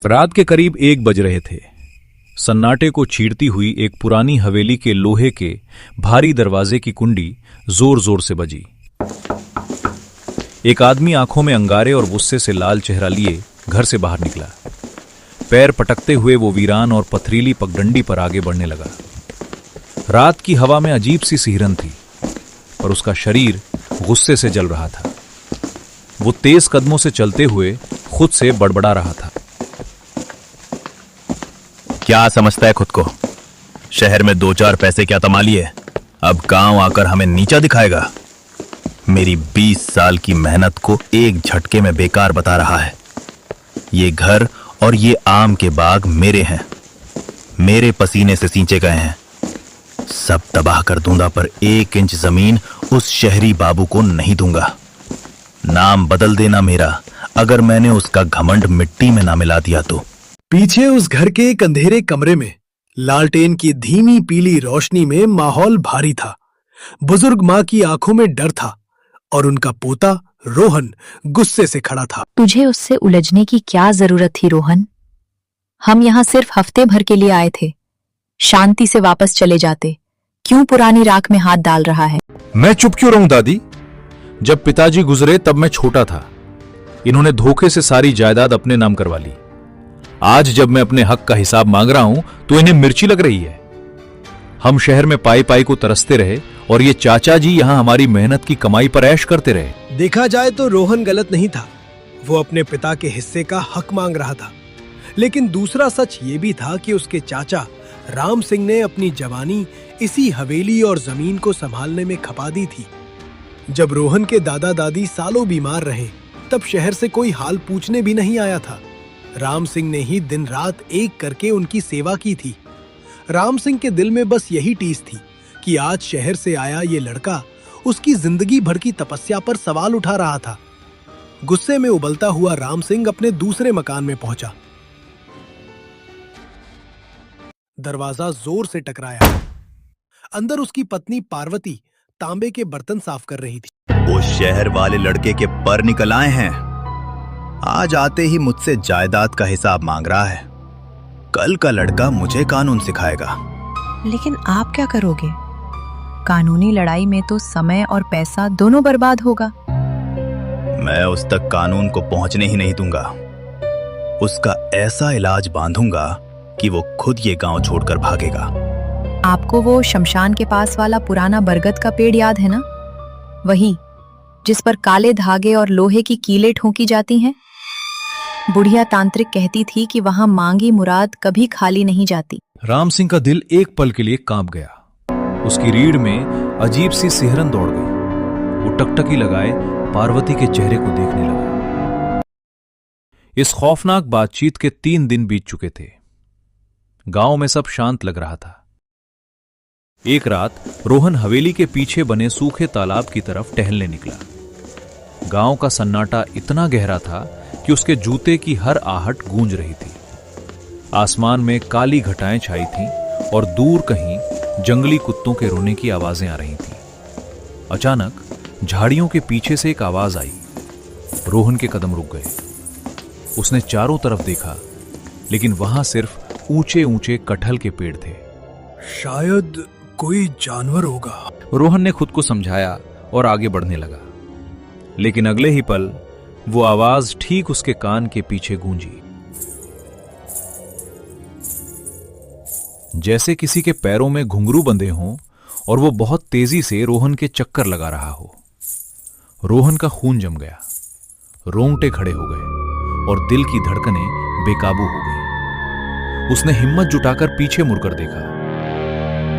रात के करीब 1 बज रहे थे। सन्नाटे को चीरती हुई एक पुरानी हवेली के लोहे के भारी दरवाजे की कुंडी जोर जोर से बजी। एक आदमी आंखों में अंगारे और गुस्से से लाल चेहरा लिए घर से बाहर निकला। पैर पटकते हुए वो वीरान और पथरीली पगडंडी पर आगे बढ़ने लगा। रात की हवा में अजीब सी सिहरन थी, पर उसका शरीर गुस्से से जल रहा था। वो तेज कदमों से चलते हुए खुद से बड़बड़ा रहा था। क्या समझता है खुद को? शहर में 2-4 पैसे क्या तमा लिए, अब गांव आकर हमें नीचा दिखाएगा। मेरी 20 साल की मेहनत को एक झटके में बेकार बता रहा है। ये घर और ये आम के बाग मेरे हैं, मेरे पसीने से सींचे गए हैं। सब तबाह कर दूंगा, पर 1 इंच जमीन उस शहरी बाबू को नहीं दूंगा। नाम बदल देना मेरा, अगर मैंने उसका घमंड मिट्टी में ना मिला दिया तो। पीछे उस घर के एक अंधेरे कमरे में लालटेन की धीमी पीली रोशनी में माहौल भारी था। बुजुर्ग माँ की आंखों में डर था और उनका पोता रोहन गुस्से से खड़ा था। तुझे उससे उलझने की क्या जरूरत थी रोहन? हम यहाँ सिर्फ हफ्ते भर के लिए आए थे, शांति से वापस चले जाते। क्यों पुरानी राख में हाथ डाल रहा है? मैं चुप क्यों रहूं दादी? जब पिताजी गुजरे तब मैं छोटा था। इन्होंने धोखे से सारी जायदाद अपने नाम करवा ली। आज जब मैं अपने हक का हिसाब मांग रहा हूं तो इन्हें मिर्ची लग रही है। हम शहर में पाई पाई को तरसते रहे और ये चाचा जी यहां हमारी मेहनत की कमाई पर ऐश करते रहे। देखा जाए तो रोहन गलत नहीं था। वो अपने पिता के हिस्से का हक मांग रहा था। लेकिन दूसरा सच ये भी था कि उसके चाचा राम सिंह ने अपनी जवानी इसी हवेली और जमीन को संभालने में खपा दी थी। जब रोहन के दादा दादी सालों बीमार रहे, तब शहर से कोई हाल पूछने भी नहीं आया था। राम सिंह ने ही दिन रात एक करके उनकी सेवा की थी। राम सिंह के दिल में बस यही टीस थी कि आज शहर से आया ये लड़का उसकी जिंदगी भर की तपस्या पर सवाल उठा रहा था। गुस्से में उबलता हुआ राम सिंह अपने दूसरे मकान में पहुंचा। दरवाजा जोर से टकराया। अंदर उसकी पत्नी पार्वती तांबे के बर्तन साफ कर रही थी। वो शहर वाले लड़के के पर निकल आए हैं। आज आते ही मुझसे जायदाद का हिसाब मांग रहा है। कल का लड़का मुझे कानून सिखाएगा। लेकिन आप क्या करोगे? कानूनी लड़ाई में तो समय और पैसा दोनों बर्बाद होगा। मैं उस तक कानून को पहुंचने ही नहीं दूंगा। उसका ऐसा इलाज बांधूंगा कि वो खुद ये गांव छोड़कर भागेगा। आपको वो शमशान के पास वाला पुराना बरगद का पेड़ याद है ना? वही जिस पर काले धागे और लोहे की कीलें ठोकी जाती हैं। बुढ़िया तांत्रिक कहती थी कि वहां मांगी मुराद कभी खाली नहीं जाती। राम सिंह का दिल एक पल के लिए कांप गया। उसकी रीढ़ में अजीब सी सिहरन दौड़ गई। वो टकटकी लगाए पार्वती के चेहरे को देखने लगा। इस खौफनाक बातचीत के 3 दिन बीत चुके थे। गांव में सब शांत लग रहा था। एक रात रोहन हवेली के पीछे बने सूखे तालाब की तरफ टहलने निकला। गांव का सन्नाटा इतना गहरा था कि उसके जूते की हर आहट गूंज रही थी। आसमान में काली घटाएं छाई थीं और दूर कहीं जंगली कुत्तों के रोने की आवाजें आ रही थीं। अचानक झाड़ियों के पीछे से एक आवाज आई। रोहन के कदम रुक गए। उसने चारों तरफ देखा, लेकिन वहां सिर्फ ऊंचे ऊंचे कटहल के पेड़ थे। शायद कोई जानवर होगा, रोहन ने खुद को समझाया और आगे बढ़ने लगा। लेकिन अगले ही पल वो आवाज ठीक उसके कान के पीछे गूंजी, जैसे किसी के पैरों में घुंघरू बंधे हों और वो बहुत तेजी से रोहन के चक्कर लगा रहा हो। रोहन का खून जम गया, रोंगटे खड़े हो गए और दिल की धड़कनें बेकाबू हो गई। उसने हिम्मत जुटाकर पीछे मुड़कर देखा।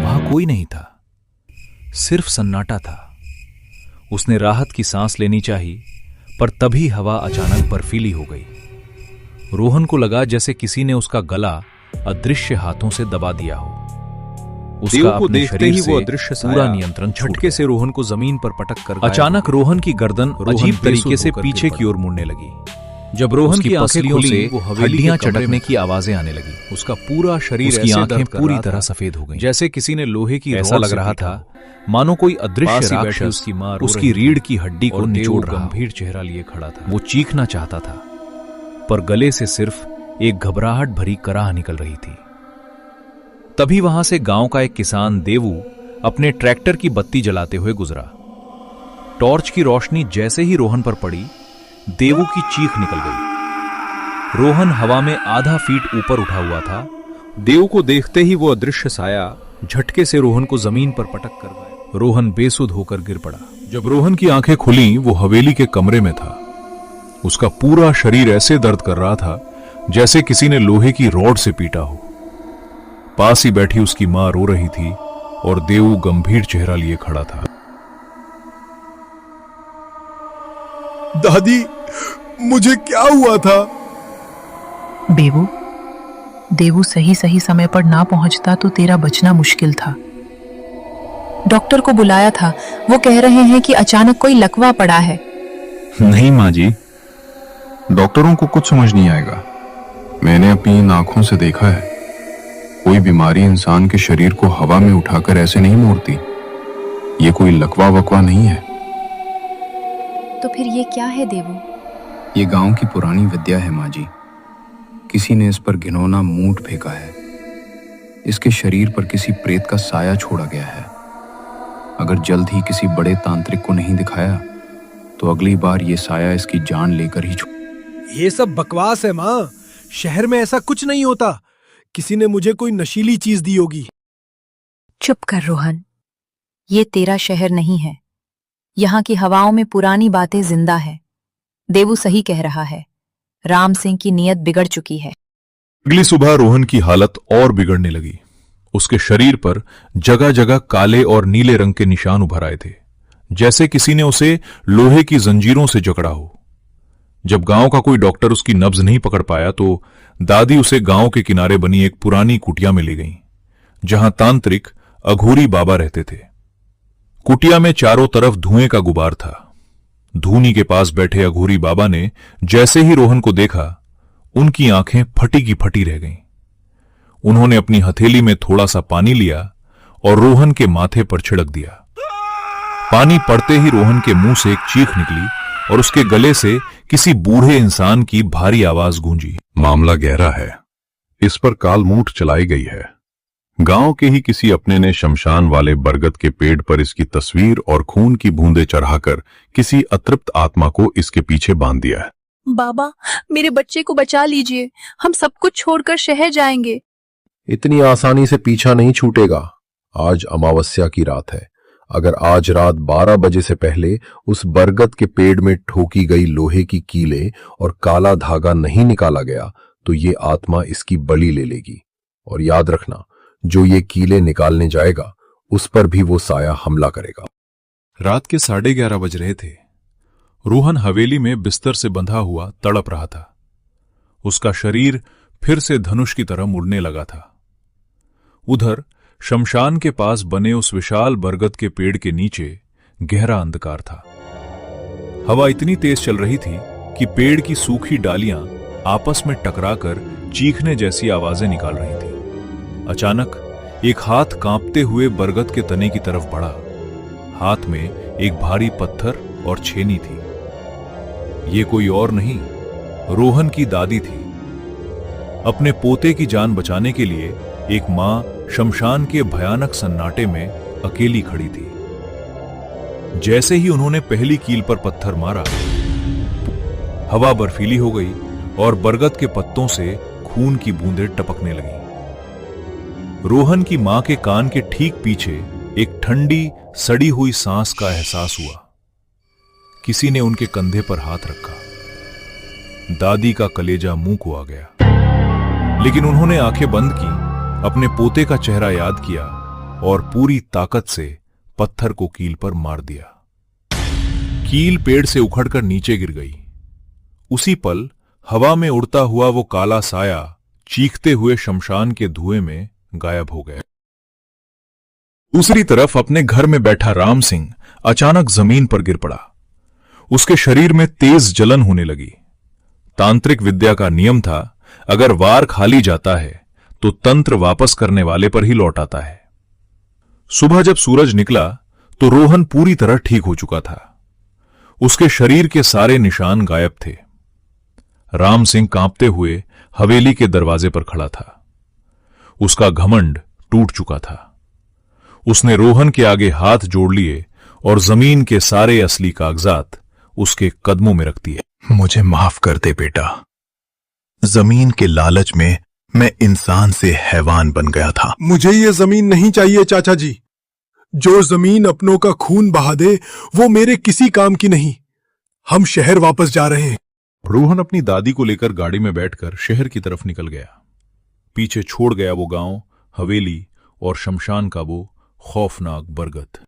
वहां कोई नहीं था, सिर्फ सन्नाटा था। उसने राहत की सांस लेनी चाही, पर तभी हवा अचानक बर्फीली हो गई। रोहन को लगा जैसे किसी ने उसका गला अदृश्य हाथों से दबा दिया हो। उसका अपने शरीर से पूरा नियंत्रण झटके से रोहन को जमीन पर पटक कर अचानक रोहन की गर्दन अजीब तरीके से पीछे की ओर मुड़ने लगी। जब रोहन की आंखें खुली, हड्डियां चटकने की आवाजें आने लगी। उसका पूरा शरीर, उसकी आंखें पूरी तरह सफेद हो गईं, जैसे किसी ने लोहे की ऐसा लग रहा था मानो कोई अदृश्य राक्षस उसकी रीढ़ की हड्डी को निचोड़ रहा। गंभीर चेहरा लिए खड़ा था। वो चीखना चाहता था, पर गले से सिर्फ एक घबराहट भरी कराह निकल रही थी। तभी वहां से गांव का एक किसान देवू अपने ट्रैक्टर की बत्ती जलाते हुए गुजरा। टॉर्च की रोशनी जैसे ही रोहन पर पड़ी, देवू की चीख निकल गई। रोहन हवा में आधा फीट ऊपर उठा हुआ था। देवू को देखते ही वो अदृश्य साया झटके से रोहन को जमीन पर पटक कर गया। रोहन बेसुध होकर गिर पड़ा। जब रोहन की आंखें खुली, वो हवेली के कमरे में था। उसका पूरा शरीर ऐसे दर्द कर रहा था जैसे किसी ने लोहे की रॉड से पीटा हो। पास ही बैठी उसकी मां रो रही थी और देवू गंभीर चेहरा लिए खड़ा था। दादी, मुझे क्या हुआ था? बेवू, देवू सही सही समय पर ना पहुंचता तो तेरा बचना मुश्किल था। डॉक्टर को बुलाया था। वो कह रहे हैं कि अचानक कोई लकवा पड़ा है। नहीं माँ जी, डॉक्टरों को कुछ समझ नहीं आएगा। मैंने अपनी इन आंखों से देखा है, कोई बीमारी इंसान के शरीर को हवा में उठाकर ऐसे नहीं मोड़ती। ये कोई लकवा वकवा नहीं है। तो फिर ये क्या है देवू? ये गांव की पुरानी विद्या है माँ जी। किसी ने इस पर घिनौना मूठ फेंका है। इसके शरीर पर किसी प्रेत का साया छोड़ा गया है। अगर जल्द ही किसी बड़े तांत्रिक को नहीं दिखाया तो अगली बार ये साया इसकी जान लेकर ही ये सब बकवास है माँ। शहर में ऐसा कुछ नहीं होता। किसी ने मुझे कोई नशीली चीज दी होगी। चुप कर रोहन, ये तेरा शहर नहीं है। यहाँ की हवाओं में पुरानी बातें जिंदा है। देवू सही कह रहा है, राम सिंह की नीयत बिगड़ चुकी है। अगली सुबह रोहन की हालत और बिगड़ने लगी। उसके शरीर पर जगह जगह काले और नीले रंग के निशान उभर आए थे, जैसे किसी ने उसे लोहे की जंजीरों से जकड़ा हो। जब गांव का कोई डॉक्टर उसकी नब्ज नहीं पकड़ पाया तो दादी उसे गांव के किनारे बनी एक पुरानी कुटिया में ले गईं, जहां तांत्रिक अघोरी बाबा रहते थे। कुटिया में चारों तरफ धुएं का गुबार था। धूनी के पास बैठे अघोरी बाबा ने जैसे ही रोहन को देखा, उनकी आंखें फटी की फटी रह गईं। उन्होंने अपनी हथेली में थोड़ा सा पानी लिया और रोहन के माथे पर छिड़क दिया। पानी पड़ते ही रोहन के मुंह से एक चीख निकली और उसके गले से किसी बूढ़े इंसान की भारी आवाज गूंजी। मामला गहरा है। इस पर कालमूठ चलाई गई है। गांव के ही किसी अपने ने शमशान वाले बरगद के पेड़ पर इसकी तस्वीर और खून की बूंदें चढ़ाकर किसी अतृप्त आत्मा को इसके पीछे बांध दिया है। बाबा, मेरे बच्चे को बचा लीजिए। हम सब कुछ छोड़कर शहर जाएंगे। इतनी आसानी से पीछा नहीं छूटेगा। आज अमावस्या की रात है। अगर आज रात 12 बजे से पहले उस बरगद के पेड़ में ठोकी गई लोहे की कीलें और काला धागा नहीं निकाला गया तो ये आत्मा इसकी बलि ले लेगी। और याद रखना, जो ये कीलें निकालने जाएगा उस पर भी वो साया हमला करेगा। रात के 11:30 बज रहे थे। रोहन हवेली में बिस्तर से बंधा हुआ तड़प रहा था। उसका शरीर फिर से धनुष की तरह मुड़ने लगा था। उधर शमशान के पास बने उस विशाल बरगद के पेड़ के नीचे गहरा अंधकार था। हवा इतनी तेज चल रही थी कि पेड़ की सूखी डालियां आपस में टकराकर चीखने जैसी आवाजें निकाल रही थी। अचानक एक हाथ कांपते हुए बरगद के तने की तरफ बढ़ा। हाथ में एक भारी पत्थर और छेनी थी। ये कोई और नहीं, रोहन की दादी थी। अपने पोते की जान बचाने के लिए एक मां शमशान के भयानक सन्नाटे में अकेली खड़ी थी। जैसे ही उन्होंने पहली कील पर पत्थर मारा, हवा बर्फीली हो गई और बरगद के पत्तों से खून की बूंदें टपकने लगीं। रोहन की मां के कान के ठीक पीछे एक ठंडी सड़ी हुई सांस का एहसास हुआ। किसी ने उनके कंधे पर हाथ रखा। दादी का कलेजा मुंह को आ गया, लेकिन उन्होंने आंखें बंद की, अपने पोते का चेहरा याद किया और पूरी ताकत से पत्थर को कील पर मार दिया। कील पेड़ से उखड़कर नीचे गिर गई। उसी पल हवा में उड़ता हुआ वो काला साया चीखते हुए शमशान के धुएं में गायब हो गया। दूसरी तरफ अपने घर में बैठा राम सिंह अचानक जमीन पर गिर पड़ा। उसके शरीर में तेज जलन होने लगी। तांत्रिक विद्या का नियम था, अगर वार खाली जाता है तो तंत्र वापस करने वाले पर ही लौट आता है। सुबह जब सूरज निकला तो रोहन पूरी तरह ठीक हो चुका था। उसके शरीर के सारे निशान गायब थे। राम सिंह कांपते हुए हवेली के दरवाजे पर खड़ा था। उसका घमंड टूट चुका था। उसने रोहन के आगे हाथ जोड़ लिए और जमीन के सारे असली कागजात उसके कदमों में रख दिए। मुझे माफ कर दे बेटा। जमीन के लालच में मैं इंसान से हैवान बन गया था। मुझे ये जमीन नहीं चाहिए चाचा जी। जो जमीन अपनों का खून बहा दे वो मेरे किसी काम की नहीं। हम शहर वापस जा रहे हैं। रोहन अपनी दादी को लेकर गाड़ी में बैठकर शहर की तरफ निकल गया। पीछे छोड़ गया वो गांव, हवेली और शमशान का वो खौफनाक बरगद।